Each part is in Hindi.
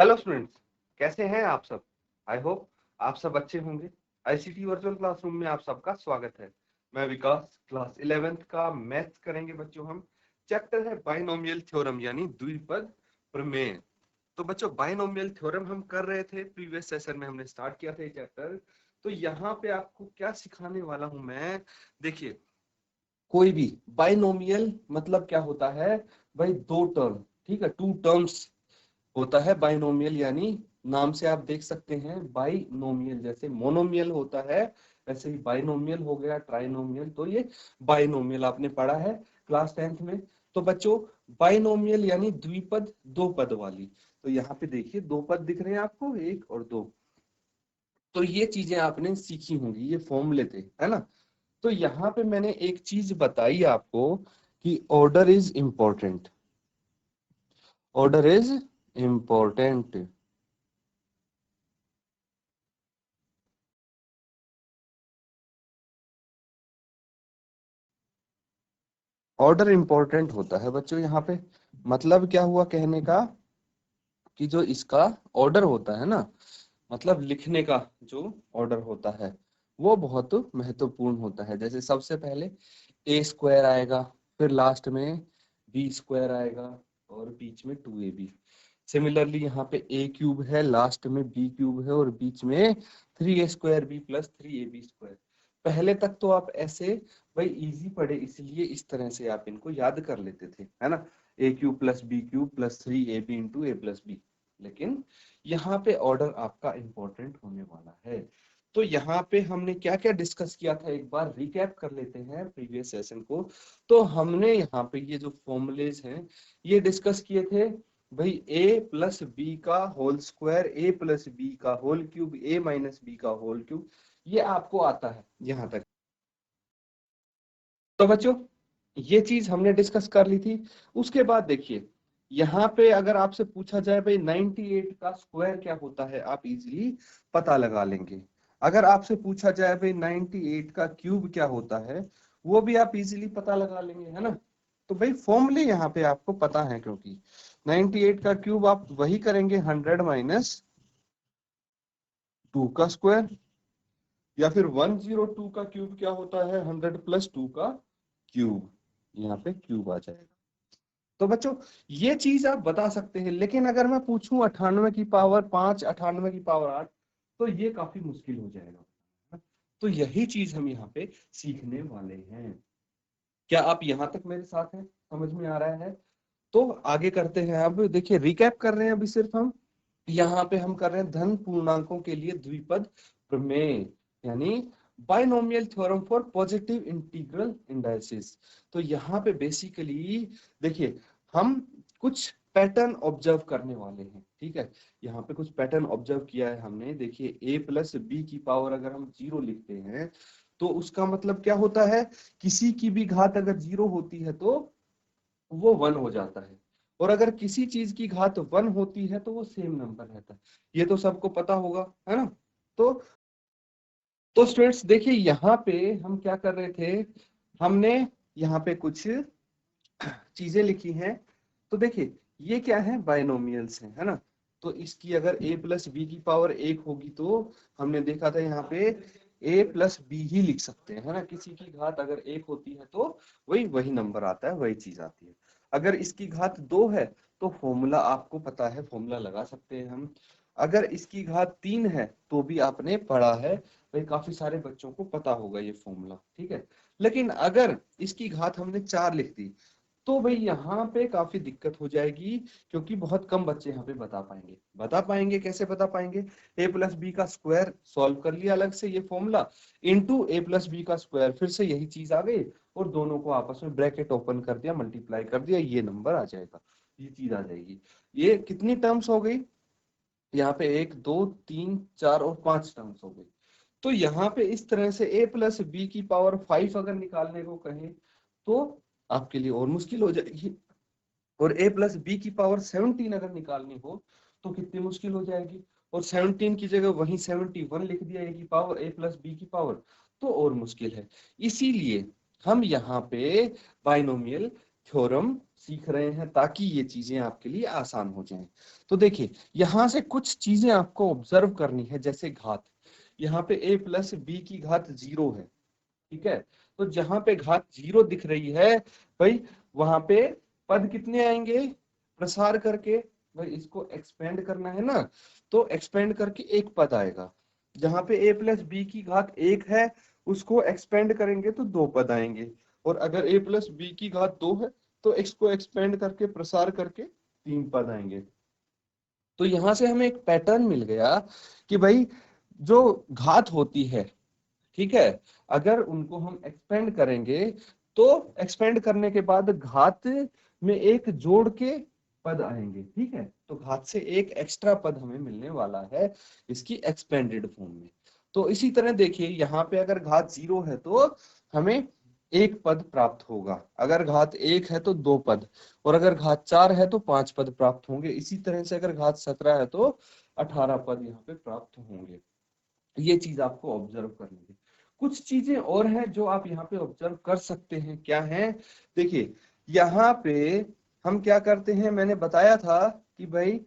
हेलो स्टूडेंट्स, कैसे हैं आप सब। आई होप आप सब अच्छे होंगे। आईसीटी वर्चुअल क्लासरूम में आप सबका स्वागत है। मैं विकास, क्लास 11th का मैथ्स करेंगे बच्चों हम। चैप्टर है बाइनोमियल थ्योरम यानी द्विपद प्रमेय। तो बच्चों बाइनोमियल थ्योरम हम कर रहे थे, प्रीवियस सेशन में हमने स्टार्ट किया था ये चैप्टर। तो यहाँ पे आपको क्या सिखाने वाला हूं मैं, देखिए। कोई भी बाइनोमियल मतलब क्या होता है भाई, दो टर्म, ठीक है, टू टर्म्स होता है बाइनोमियल। यानी नाम से आप देख सकते हैं बाइनोमियल, जैसे मोनोमियल होता है वैसे ही बाइनोमियल हो गया, ट्राइनोमियल। तो ये बाइनोमियल आपने पढ़ा है क्लास 10th में। तो बच्चों बाइनोमियल यानी द्विपद, दो पद वाली। तो यहाँ पे देखिए दो पद दिख रहे हैं आपको, एक और दो। तो ये चीजें आपने सीखी होंगी, ये फॉर्मूले थे, है ना। तो यहाँ पे मैंने एक चीज बताई आपको कि order is important. Order is important. Order important होता है बच्चों यहाँ पे। मतलब क्या हुआ कहने का कि जो इसका ऑर्डर होता है ना, मतलब लिखने का जो ऑर्डर होता है वो बहुत महत्वपूर्ण होता है। जैसे सबसे पहले ए स्क्वायर आएगा, फिर लास्ट में बी स्क्वायर आएगा और बीच में 2ab। सिमिलरली यहाँ पे ए क्यूब है, लास्ट में बी क्यूब है और बीच में 3a² b प्लस 3ab²। पहले तक तो आप ऐसे भाई इजी पढ़े, इसलिए इस तरह से आप इनको याद कर लेते थे, है ना। A cube plus B cube plus 3ab into A plus B. लेकिन यहाँ पे ऑर्डर आपका इंपॉर्टेंट होने वाला है। तो यहाँ पे हमने क्या क्या डिस्कस किया था, एक बार रिकैप कर लेते हैं प्रीवियस सेशन को। तो हमने यहाँ पे ये जो फॉर्मूलेज हैं ये डिस्कस किए थे भाई। ए प्लस बी का होल स्क्वायर, ए प्लस बी का होल क्यूब, ए माइनस बी का होल क्यूब, ये आपको आता है यहाँ तक। तो बच्चों ये चीज हमने डिस्कस कर ली थी। उसके बाद देखिए यहाँ पे अगर आपसे पूछा जाए भाई 98 का स्क्वायर क्या होता है, आप इजीली पता लगा लेंगे। अगर आपसे पूछा जाए भाई 98 का क्यूब क्या होता है, वो भी आप इजीली पता लगा लेंगे, है ना। तो भाई फॉर्मूले यहाँ पे आपको पता है, क्योंकि 98 का क्यूब आप वही करेंगे 100 माइनस 2 का स्क्वायर, या फिर 102 का क्यूब क्या होता है 100 प्लस 2 का क्यूब। यहाँ पे क्यूब आ जाएगा। तो बच्चों ये चीज आप बता सकते हैं, लेकिन अगर मैं पूछूं 98 की पावर 5, 98 की पावर 8, तो ये काफी मुश्किल हो जाएगा। तो यही चीज हम यहाँ पे सीखने वाले हैं। क्या आप यहाँ तक मेरे साथ हैं, समझ में आ रहा है। तो आगे करते हैं। अब देखिए रिकैप कर रहे हैं अभी सिर्फ हम। यहाँ पे हम कर रहे हैं धन पूर्णांकों के लिए द्विपद प्रमेय, यानी binomial theorem for positive integral indices. तो यहाँ पे बेसिकली देखिए हम कुछ पैटर्न ऑब्जर्व करने वाले हैं, ठीक है। यहाँ पे कुछ पैटर्न ऑब्जर्व किया है हमने। देखिए ए प्लस बी की पावर अगर हम 0 लिखते हैं तो उसका मतलब क्या होता है, किसी की भी घात अगर 0 होती है तो वो 1 हो जाता है, और अगर किसी चीज की घात 1 होती है तो वो सेम नंबर रहता है। ये तो सबको पता होगा, है ना। तो स्टूडेंट्स देखिए यहाँ पे हम क्या कर रहे थे, हमने यहाँ पे कुछ चीजें लिखी हैं। तो देखिए ये क्या है, बाइनोमियल्स हैं, है ना। तो इसकी अगर a प्लस बी की पावर 1 होगी तो हमने देखा था यहाँ पे a प्लस बी ही लिख सकते हैं, है ना। किसी की घात अगर 1 होती है तो वही वही नंबर आता है, वही चीज आती है। अगर इसकी घात 2 है तो फॉर्मूला आपको पता है, फॉर्मूला लगा सकते हैं हम। अगर इसकी घात 3 है तो भी आपने पढ़ा है भाई, काफी सारे बच्चों को पता होगा ये फॉर्मूला, ठीक है। लेकिन अगर इसकी घात हमने 4 लिख दी तो भाई यहाँ पे काफी दिक्कत हो जाएगी, क्योंकि बहुत कम बच्चे यहाँ पे बता पाएंगे। कैसे बता पाएंगे, ए प्लस बी का स्क्वायर सॉल्व कर लिया अलग से ये फॉर्मूला, इनटू ए प्लस बी का स्क्वायर, फिर से यही चीज आ गई और दोनों को आपस में ब्रैकेट ओपन कर दिया, मल्टीप्लाई कर दिया, ये नंबर आ जाएगा, ये चीज आ जाएगी। ये कितनी टर्म्स हो गई, यहाँ पे 1 2 3 4 और 5 टर्म्स हो गई। तो यहाँ पे इस तरह से a प्लस बी की पावर 5 अगर निकालने को कहें तो आपके लिए और मुश्किल हो जाएगी, और a प्लस बी की पावर 17 अगर निकालनी हो तो कितनी मुश्किल हो जाएगी। और 17 की जगह वहीं 71 लिख दिया a की पावर, a प्लस बी की पावर, तो और मुश्किल है। इसीलिए हम यहाँ पे बाइनोमियल थ्योरम सीख रहे हैं ताकि ये चीजें आपके लिए आसान हो जाएं। तो देखिए यहां से कुछ चीजें आपको ऑब्जर्व करनी है, जैसे घात। यहाँ पे a प्लस बी की घात 0 है, ठीक है। तो जहां पे घात 0 दिख रही है भाई, वहां पे पद कितने आएंगे? प्रसार करके भाई इसको एक्सपेंड करना है ना, तो एक्सपेंड करके एक पद आएगा। जहां पे a प्लस बी की घात 1 है, उसको एक्सपेंड करेंगे तो 2 पद आएंगे। और अगर a प्लस बी की घात 2 है, तो इसको एक्सपेंड करके प्रसार करके 3 पद आएंगे। तो यहां से हमें एक पैटर्न मिल गया कि भाई जो घात होती है, ठीक है, अगर उनको हम एक्सपेंड करेंगे तो एक्सपेंड करने के बाद घात में एक जोड़ के पद आएंगे, ठीक है। तो घात से एक एक्स्ट्रा पद हमें मिलने वाला है इसकी एक्सपेंडेड फॉर्म में। तो इसी तरह देखिए यहाँ पे अगर घात 0 है तो हमें एक पद प्राप्त होगा, अगर घात 1 है तो 2 पद, और अगर घात 4 है तो 5 पद प्राप्त होंगे। इसी तरह से अगर घात 17 है तो 18 पद यहाँ पे प्राप्त होंगे। ये चीज आपको ऑब्जर्व करनी है। कुछ चीजें और हैं जो आप यहाँ पे ऑब्जर्व कर सकते हैं, क्या है? देखिए यहाँ पे हम क्या करते हैं, मैंने बताया था कि भाई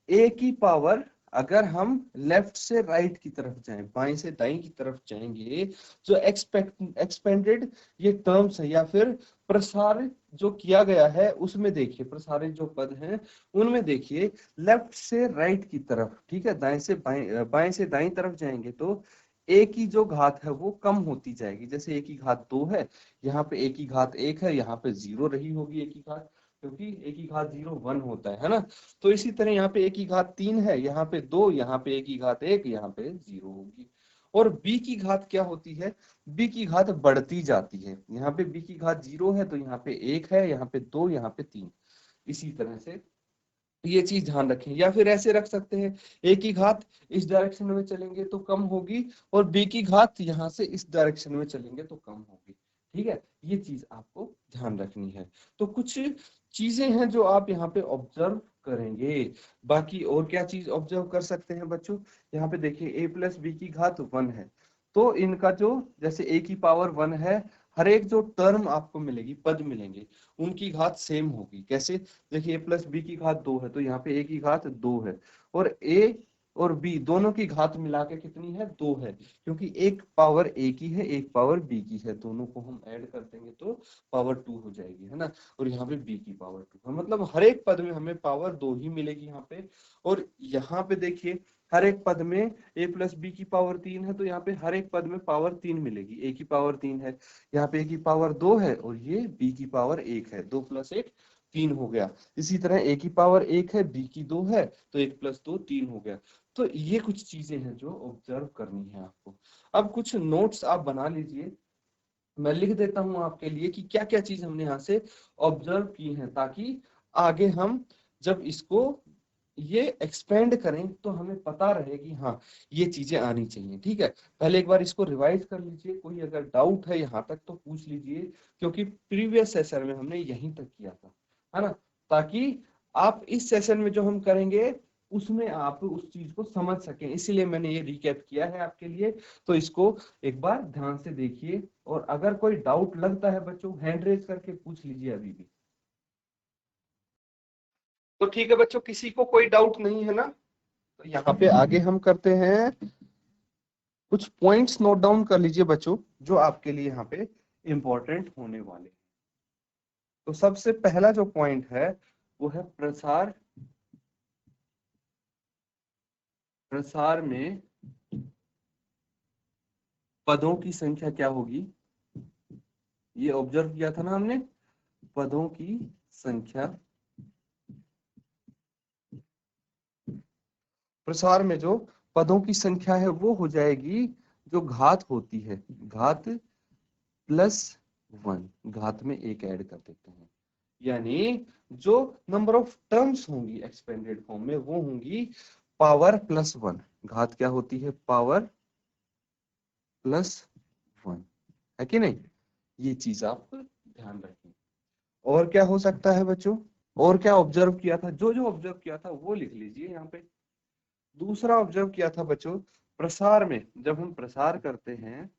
a की पावर, अगर हम लेफ्ट से राइट की तरफ जाएं, बाएं से दाएं की तरफ जाएंगे, जो एक्सपेंडेड ये टर्म्स है या फिर प्रसार जो किया गया है उसमें देखिए, प्रसारित जो पद हैं उनमें देखिए लेफ्ट से राइट की तरफ, ठीक है, दाएं से बाएं, बाएं से दाएं तरफ जाएंगे तो a की जो घात है वो कम होती जाएगी। जैसे a की घात 2 है, यहाँ पे a की घात 1 है, यहाँ पे 0 रही होगी a की घात, क्योंकि a की घात 0 1 होता है ना। तो इसी तरह यहाँ पे a की घात 3 है, यहाँ पे 2, यहाँ पे a की घात 1, यहाँ पे 0 होगी। और b की घात क्या होती है? b की घात बढ़ती जाती है। यहाँ पे b की घात 0 है तो यहाँ पे 1 है, यहाँ पे 2, यहाँ पे 3। इसी तरह से ये चीज ध्यान रखें। या फिर ऐसे रख सकते हैं, a की घात इस डायरेक्शन में चलेंगे तो कम होगी, और b की घात यहाँ से इस डायरेक्शन में चलेंगे तो कम होगी, ठीक है। ये चीज आपको ध्यान रखनी है। तो कुछ चीजें हैं जो आप यहाँ पे ऑब्जर्व करेंगे। बाकी और क्या चीज ऑब्जर्व कर सकते हैं बच्चों? यहाँ पे देखिए a प्लस बी की घात 1 है, तो इनका जो, जैसे a की पावर 1 है, हर एक जो टर्म आपको मिलेगी, पद मिलेंगे, उनकी घात सेम होगी। कैसे? देखिए a प्लस बी की घात 2 है तो यहाँ पे a की घात 2 है, और a और b दोनों की घात मिला के कितनी है? 2 है, क्योंकि एक पावर a की है, एक पावर b की है, दोनों को हम ऐड कर देंगे तो पावर 2 हो जाएगी, है ना। और यहाँ पे b की पावर 2 है, मतलब हर एक पद में हमें पावर 2 ही मिलेगी यहाँ पे। और यहाँ पे देखिए हर एक पद में a प्लस बी की पावर 3 है, तो यहाँ पे हर एक पद में पावर 3 मिलेगी। a की पावर 3 है, यहाँ पे a की पावर 2 है, और ये b की पावर 1 है, 2 प्लस 1 3 हो गया। इसी तरह a की पावर 1 है, b की 2 है, तो 1 प्लस 2 3 हो गया। तो ये कुछ चीजें हैं जो ऑब्जर्व करनी है आपको। अब कुछ नोट्स आप बना लीजिए, मैं लिख देता हूं आपके लिए कि क्या क्या चीज हमने यहाँ से ऑब्जर्व की है, ताकि आगे हम जब इसको ये एक्सपेंड करें तो हमें पता रहे कि हाँ ये चीजें आनी चाहिए, ठीक है। पहले एक बार इसको रिवाइज कर लीजिए, कोई अगर डाउट है यहाँ तक तो पूछ लीजिए, क्योंकि प्रीवियस सेशन में हमने यहीं तक किया था, है ना। ताकि आप इस सेशन में जो हम करेंगे उसमें आप उस चीज को समझ सकें, इसीलिए मैंने ये रिकैप किया है आपके लिए। तो इसको एक बार ध्यान से देखिए, और अगर कोई डाउट लगता है बच्चों, हैंड रेज करके पूछ लीजिए अभी भी। तो ठीक है बच्चों, किसी को कोई डाउट नहीं है ना? तो यहाँ पे आगे हम करते हैं, कुछ पॉइंट्स नोट डाउन कर लीजिए बच्चों जो आपके लिए यहाँ पे इंपॉर्टेंट होने वाले। तो सबसे पहला जो पॉइंट है वो है प्रसार। प्रसार में पदों की संख्या क्या होगी? ये ऑब्जर्व किया था ना हमने, पदों की संख्या। प्रसार में जो पदों की संख्या है वो हो जाएगी जो घात होती है, घात प्लस 1, घात में एक ऐड कर देते हैं, यानी जो नंबर ऑफ टर्म्स होंगी एक्सपेंडेड फॉर्म में वो होंगी पावर प्लस 1। घात क्या होती है? पावर प्लस 1, है कि नहीं? ये चीज आप ध्यान रखें। और क्या हो सकता है बच्चों? और क्या ऑब्जर्व किया था? जो जो ऑब्जर्व किया था वो लिख लीजिए यहाँ पे। दूसरा ऑब्जर्व किया था बच्चों, प्रसार में जब हम प्रसार करते हैं,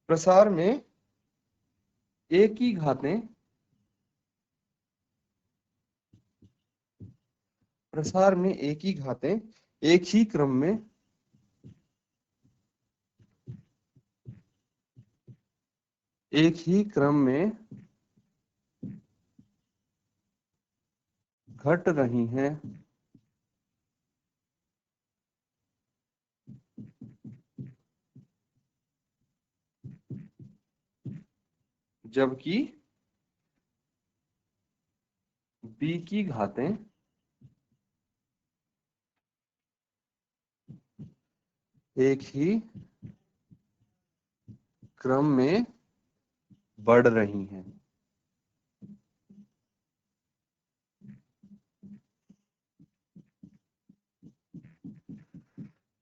प्रसार में एक ही घातें प्रसार में एक ही घातें एक ही क्रम में घट रही हैं, जबकि b की घातें एक ही क्रम में बढ़ रही हैं।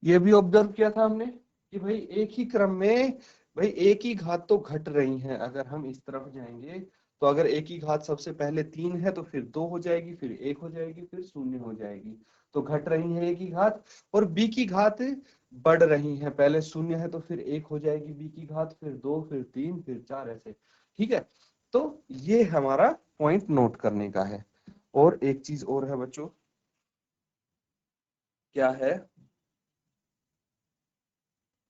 ये भी ऑब्जर्व किया था हमने कि भाई एक ही क्रम में भाई एक ही घात तो घट रही है। अगर हम इस तरफ जाएंगे तो अगर एक ही घात सबसे पहले 3 है तो फिर 2 हो जाएगी, फिर 1 हो जाएगी, फिर 0 हो जाएगी। तो घट रही है एक ही घात। और b की घात बढ़ रही है, पहले 0 है तो फिर 1 हो जाएगी b की घात, फिर 2, फिर 3, फिर 4, ऐसे। ठीक है, तो ये हमारा पॉइंट नोट करने का है। और एक चीज और है बच्चों, क्या है?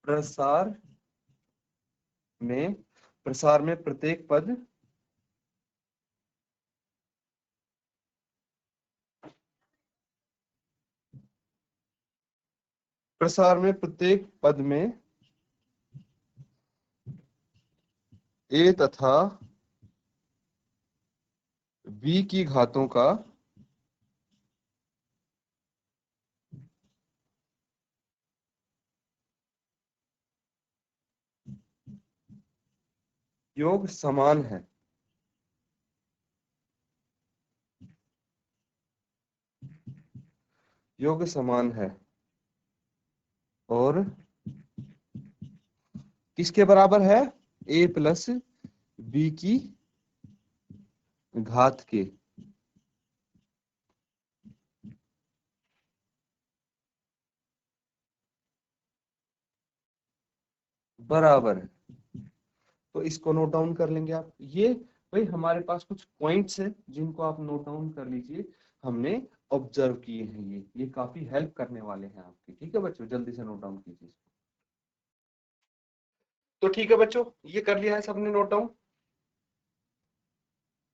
प्रसार में प्रत्येक पद में a तथा b की घातों का योग समान है। योग समान है और किसके बराबर है? a प्लस b की घात के। बराबर है। तो इसको नोट डाउन कर लेंगे आप। ये भाई हमारे पास कुछ पॉइंट्स हैं जिनको आप नोट डाउन कर लीजिए, हमने ऑब्जर्व किए हैं। ये काफी हेल्प करने वाले हैं आपके। ठीक है बच्चों, जल्दी से नोट डाउन कीजिए। तो ठीक है बच्चों, ये कर लिया है सबने नोट डाउन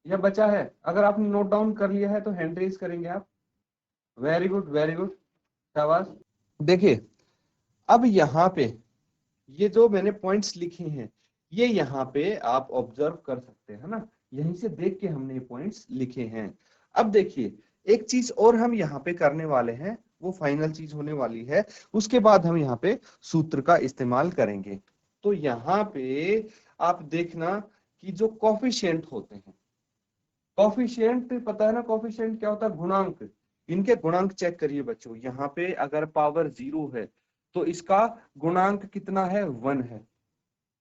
या बचा है? अगर आपने नोट डाउन कर लिया है तो हैंड रेज करेंगे आप। वेरी गुड, वेरी गुड, शाबाश। देखिए, अब यहाँ पे ये जो मैंने पॉइंट्स लिखे हैं, ये यहाँ पे आप ऑब्जर्व कर सकते हैं ना, यहीं से देख के हमने ये पॉइंट्स लिखे हैं। अब देखिए, एक चीज और हम यहाँ पे करने वाले हैं, वो फाइनल चीज होने वाली है। उसके बाद हम यहाँ पे सूत्र का इस्तेमाल करेंगे। तो यहाँ पे आप देखना कि जो कॉफिशिएंट होते हैं, कॉफिशिएंट पता है ना, कॉफिशिएंट क्या होता है? गुणांक। इनके गुणांक चेक करिए बच्चों। यहाँ पे अगर पावर 0 है तो इसका गुणांक कितना है? 1 है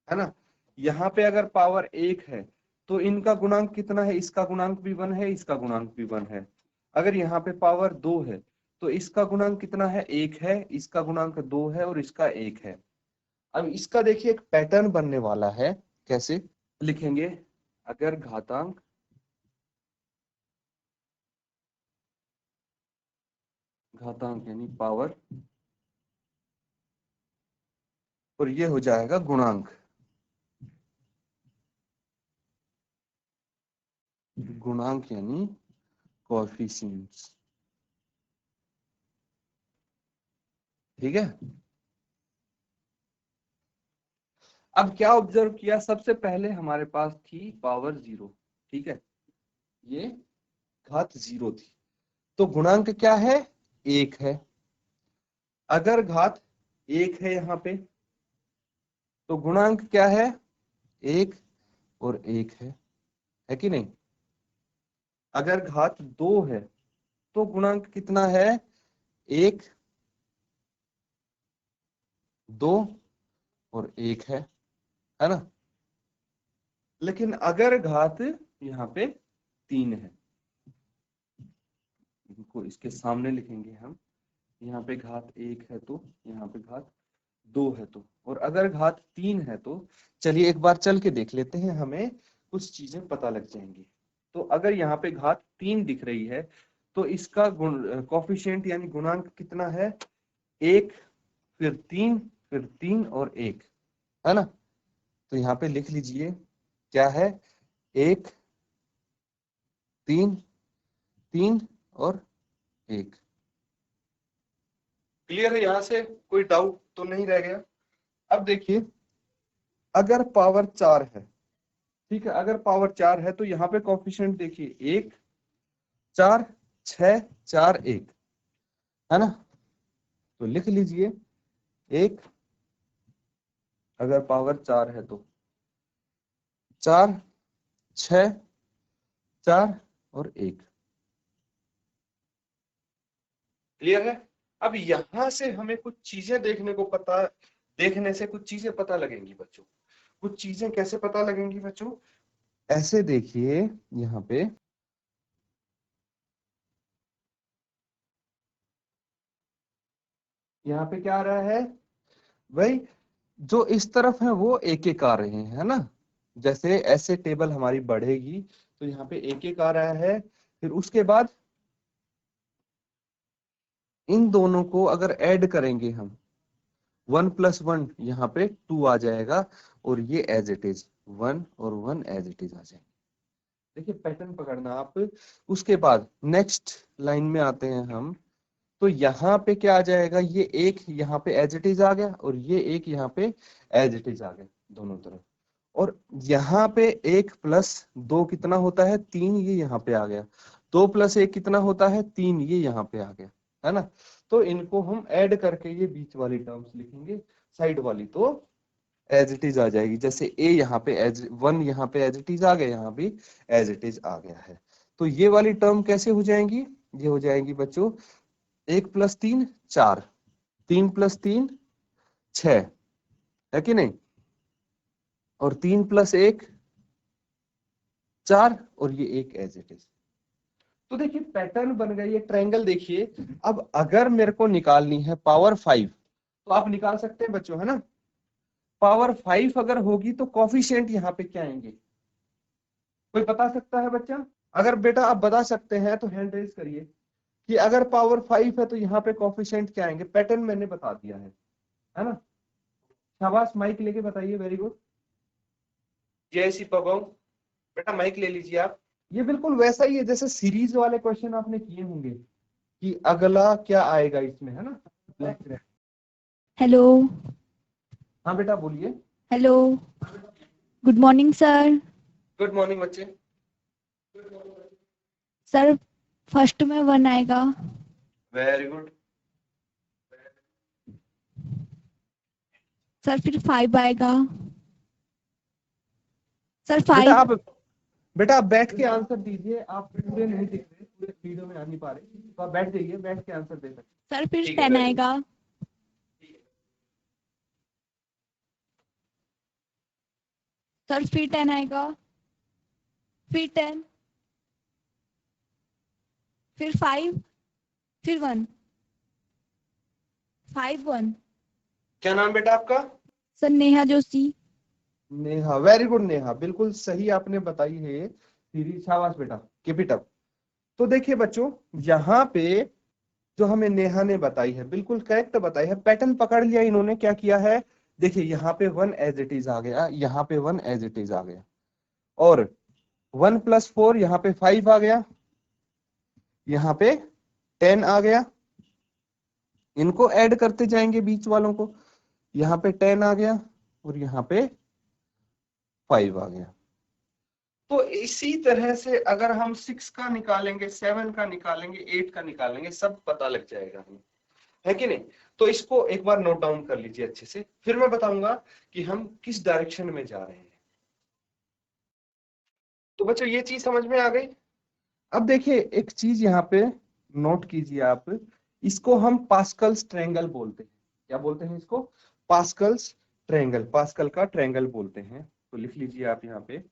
ना। यहाँ पे अगर पावर 1 है तो इनका गुणांक कितना है? इसका गुणांक भी 1 है, इसका गुणांक भी 1 है। अगर यहाँ पे पावर 2 है तो इसका गुणांक कितना है? 1 है, इसका गुणांक 2 है और इसका 1 है। अब इसका देखिए एक पैटर्न बनने वाला है। कैसे लिखेंगे? अगर घातांक यानी पावर, और ये हो जाएगा गुणांक। गुणांक यानी कोएफिशिएंट्स। ठीक है। अब क्या ऑब्जर्व किया? सबसे पहले हमारे पास थी पावर 0। ठीक है, ये घात 0 थी, तो गुणांक क्या है? 1 है। अगर घात 1 है यहाँ पे तो गुणांक क्या है? 1 और 1 है कि नहीं? अगर घात 2 है तो गुणांक कितना है? 1, 2 और 1 है ना। लेकिन अगर घात यहाँ पे 3 है, इनको इसके सामने लिखेंगे हम। यहाँ पे घात 1 है तो यहाँ पे घात 2 है तो, और अगर घात 3 है तो चलिए एक बार चल के देख लेते हैं हमें कुछ चीजें पता लग जाएंगी। तो अगर यहाँ पे घात 3 दिख रही है तो इसका गुण कोफिशिएंट यानी गुणांक कितना है? 1, फिर 3 और 1, है ना? तो यहाँ पे लिख लीजिए क्या है, 1, 3, 3 और 1। क्लियर है? यहाँ से कोई डाउट तो नहीं रह गया? अब देखिए, अगर पावर 4 है, ठीक है, अगर पावर 4 है तो यहाँ पे कोफिशिएंट देखिए 1, 4, 6, 4, 1, है ना? तो लिख लीजिए 1, अगर पावर 4 है तो 4, 6, 4 और 1। क्लियर है? अब यहां से हमें कुछ चीजें देखने से कुछ चीजें पता लगेंगी बच्चों। कुछ चीजें कैसे पता लगेंगी बच्चों? ऐसे देखिए, यहाँ पे क्या आ रहा है भाई? जो इस तरफ है वो एक एक आ रहे हैं, है ना? जैसे ऐसे टेबल हमारी बढ़ेगी तो यहाँ पे एक एक आ रहा है, फिर उसके बाद इन दोनों को अगर ऐड करेंगे हम, 1 + 1 यहाँ पे 2 आ जाएगा, और ये एज इट इज 1 और 1 एज इट इज आ जाएंगे। देखिए पैटर्न पकड़ना आप। उसके बाद नेक्स्ट लाइन में आते हैं हम, तो यहाँ पे क्या आ जाएगा, ये एक यहाँ पे एज इट इज आ गया और ये एक यहाँ पे एज इट इज आ गया दोनों तरफ। और यहाँ पे 1 + 2 कितना होता है? 3, ये यहाँ पे आ गया। 2 + 1 कितना होता है? 3, ये यहाँ पे आ गया, है ना? तो इनको हम ऐड करके ये बीच वाली टर्म्स लिखेंगे, साइड वाली तो एज इट इज आ जाएगी। जैसे ए यहाँ पे एज 1 यहाँ पे एज इट इज आ गया, यहाँ भी एज इट इज आ गया है। तो ये वाली टर्म कैसे हो जाएंगी? ये हो जाएंगी बच्चों 1 + 3 4, 3 + 3 6, है कि नहीं? और 3 + 1 4, और ये एक एज इट इज। तो देखिए पैटर्न बन गया, ये ट्रायंगल देखिए। अब अगर मेरे को निकालनी है पावर 5 तो आप निकाल सकते हैं बच्चों, है ना? पावर 5 अगर होगी तो कॉफिशिएंट यहाँ पे क्या आएंगे? कोई बता सकता है बच्चा? अगर बेटा आप बता सकते हैं तो हैंड रेज करिए कि अगर पावर 5 है तो यहाँ पे कॉफिशिएंट क्या आएंगे? पैटर्न मैंने बता दिया है ना? शाबाश, माइक लेके बताइए, वेरी गुड। जय श्री पवन, बेटा माइक ले लीजिए आप। ये बिल्कुल वैसा ही है जैसे सीरीज वाले क्वेश्चन आपने किए होंगे कि अगला क्या आएगा इसमें, है ना? हेलो। हाँ बेटा बोलिए। Hello. Good morning sir. Good morning बच्चे। सर फर्स्ट में 1 आएगा। Very good. सर फिर 5 आएगा। सर बेटा 5। आप बेटा आप बैठ के आंसर दीजिए, आप पूरे नहीं दिख रहे, पूरे वीडियो में आ नहीं पा रहे, तो आप बैठ जाइए, बैठ के आंसर दे सकते। सर फिर ठीक है, 10 वेरी गुड। आएगा। सर फिर 10 आएगा। फिर 10, फिर 5, फिर 1। 5 1। क्या नाम बेटा आपका? Sir Neha Joshi. Neha, very good Neha, बिल्कुल सही आपने बताई है ये सीरीज, शाबाश बेटा, कीप इट अप। तो देखिए बच्चों, यहाँ पे जो हमें नेहा ने बताई है बिल्कुल करेक्ट बताई है, पैटर्न पकड़ लिया इन्होंने। क्या किया है? देखिए यहाँ पे 1 एज इट इज आ गया, यहाँ पे 1 एज इट इज आ गया, और 1 + 4 यहाँ पे 5 आ गया, यहाँ पे 10 आ गया। इनको ऐड करते जाएंगे बीच वालों को, यहाँ पे 10 आ गया और यहाँ पे 5 आ गया। तो इसी तरह से अगर हम 6 का निकालेंगे, 7 का निकालेंगे, 8 का निकालेंगे, सब पता लग जाएगा हमें, है कि नहीं? तो इसको एक बार नोट डाउन कर लीजिए अच्छे से, फिर मैं बताऊंगा कि हम किस डायरेक्शन में जा रहे हैं। तो बच्चों ये चीज समझ में आ गई? अब देखिए एक चीज यहाँ पे नोट कीजिए आप, इसको हम पास्कल्स ट्रायंगल बोलते हैं। क्या बोलते हैं इसको? पास्कल्स ट्रायंगल, पास्कल का ट्रायंगल बोलते हैं। तो लिख लीजिए आप यहाँ पे,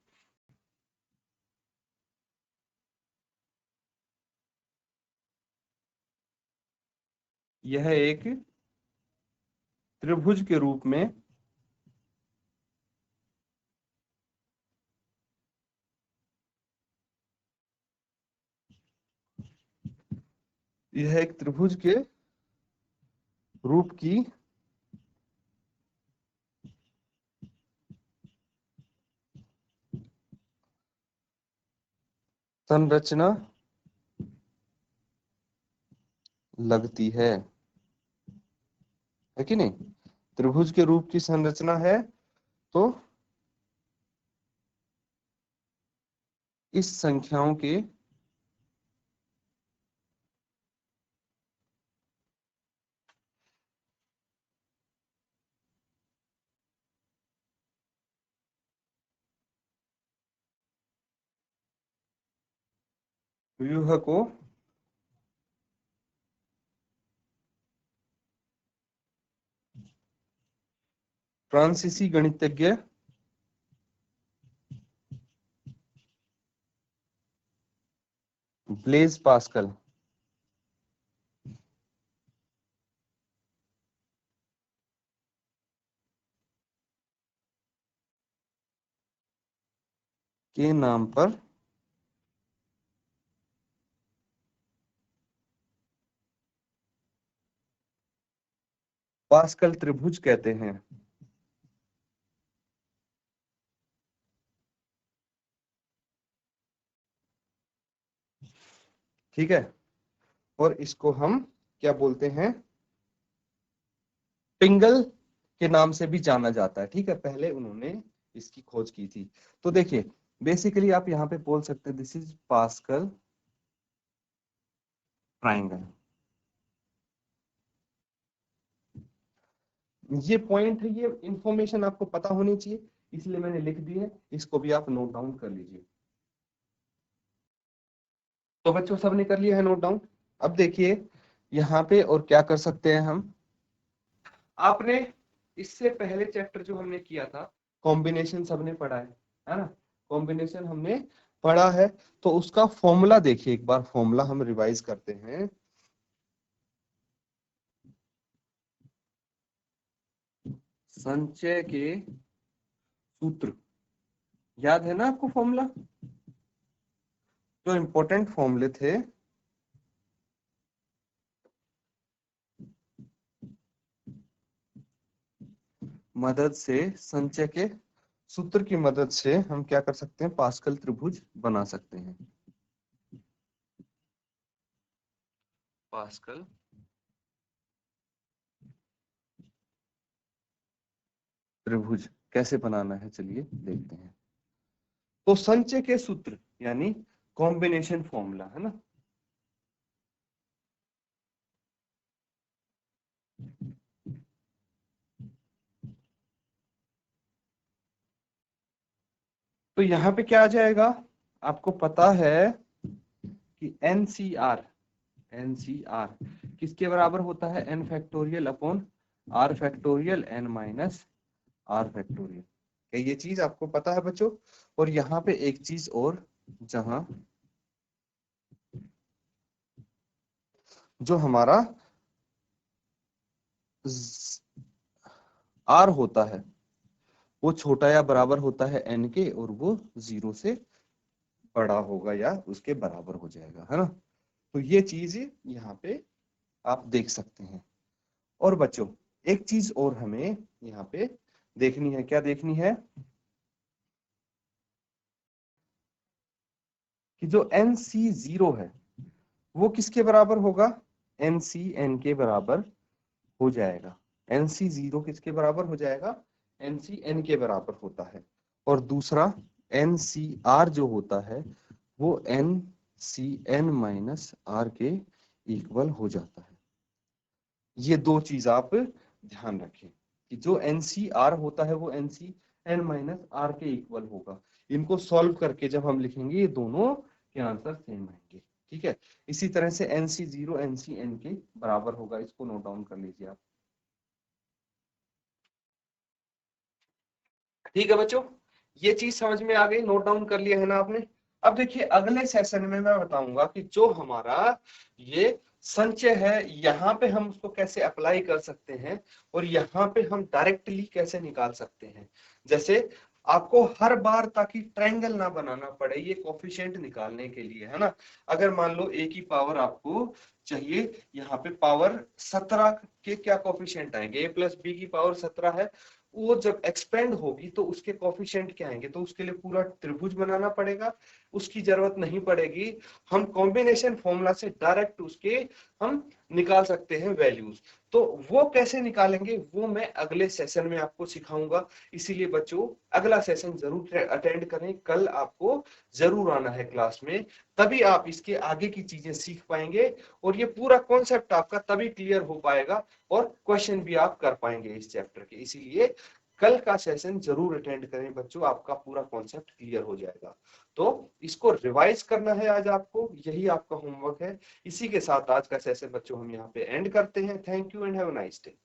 यह एक त्रिभुज के रूप में यह एक त्रिभुज के रूप की संरचना लगती है कि नहीं? त्रिभुज के रूप की संरचना है तो इस संख्याओं के व्यूह को फ्रांसीसी गणितज्ञ ब्लेज पास्कल के नाम पर पास्कल त्रिभुज कहते हैं। ठीक है, और इसको हम क्या बोलते हैं? पिंगल के नाम से भी जाना जाता है। ठीक है, पहले उन्होंने इसकी खोज की थी। तो देखिए बेसिकली आप यहाँ पे बोल सकते हैं दिस इज पास्कल ट्राइंगल। ये पॉइंट है, ये इंफॉर्मेशन आपको पता होनी चाहिए, इसलिए मैंने लिख दी है, इसको भी आप नोट डाउन कर लीजिए। तो बच्चों सबने कर लिया है नोट डाउन। अब देखिए यहाँ पे और क्या कर सकते हैं हम। आपने इससे पहले चैप्टर जो हमने किया था कॉम्बिनेशन सबने पढ़ा है ना? कॉम्बिनेशन हमने पढ़ा है, तो उसका फॉर्मूला देखिए एक बार, फॉर्मूला हम रिवाइज करते हैं। संचय के सूत्र याद है ना आपको? फॉर्मूला जो इंपॉर्टेंट फॉर्मूले थे मदद से, संचय के सूत्र की मदद से हम क्या कर सकते हैं? पास्कल त्रिभुज बना सकते हैं। पास्कल त्रिभुज कैसे बनाना है चलिए देखते हैं। तो संचय के सूत्र यानी कॉम्बिनेशन फॉर्मूला है ना, तो यहाँ पे क्या आ जाएगा? आपको पता है कि एनसीआर किसके बराबर होता है? N factorial upon r factorial n minus r factorial. क्या ये चीज आपको पता है बच्चों? और यहाँ पे एक चीज और, जहां जो हमारा आर होता है वो छोटा या बराबर होता है एन के, और वो 0 से बड़ा होगा या उसके बराबर हो जाएगा, है ना? तो ये चीज यहाँ पे आप देख सकते हैं। और बच्चों एक चीज और हमें यहाँ पे देखनी है। क्या देखनी है? कि जो NC0 है वो किसके बराबर होगा? NCN के बराबर हो जाएगा। NC0 किसके बराबर हो जाएगा? NCN के बराबर होता है। और दूसरा NCR जो होता है वो NCN माइनस R के इक्वल हो जाता है। ये दो चीज आप ध्यान रखें कि जो NCR होता है वो NCN माइनस R के इक्वल होगा। इनको सॉल्व करके जब हम लिखेंगे ये दोनों के आंसर सेम आएंगे। ठीक है, इसी तरह से NC0 NCN के बराबर होगा। इसको नोट डाउन कर लीजिए आप। ठीक है बच्चों, ये चीज समझ में आ गई, नोट डाउन कर लिया है ना आपने? अब देखिए अगले सेशन में मैं बताऊंगा कि जो हमारा ये संचय है यहाँ पे हम उसको कैसे अप्लाई कर सकते हैं और यहाँ पे हम डायरेक्टली कैसे निकाल सकते हैं। जैसे आपको हर बार, ताकि ट्रायंगल ना बनाना पड़े ये कोफिशिएंट निकालने के लिए, है ना। अगर मान लो a की पावर आपको चाहिए, यहाँ पे पावर 17 के क्या कोफिशिएंट आएंगे, a प्लस b की पावर 17 है, वो जब एक्सपेंड होगी तो उसके कोफिशिएंट क्या आएंगे, तो उसके लिए पूरा त्रिभुज बनाना पड़ेगा, उसकी जरूरत नहीं पड़ेगी। हम कॉम्बिनेशन फॉर्मूला से डायरेक्ट उसके हम निकाल सकते हैं वैल्यूज। तो वो कैसे निकालेंगे वो मैं अगले सेशन में आपको सिखाऊंगा। इसीलिए बच्चों अगला सेशन जरूर अटेंड करें, कल आपको जरूर आना है क्लास में, तभी आप इसके आगे की चीजें सीख पाएंगे और ये पूरा कॉन्सेप्ट आपका तभी क्लियर हो पाएगा और क्वेश्चन भी आप कर पाएंगे इस चैप्टर के। इसीलिए कल का सेशन जरूर अटेंड करें बच्चों, आपका पूरा कॉन्सेप्ट क्लियर हो जाएगा। तो इसको रिवाइज करना है आज आपको, यही आपका होमवर्क है। इसी के साथ आज का सेशन बच्चों हम यहाँ पे एंड करते हैं। Thank you and have a nice day.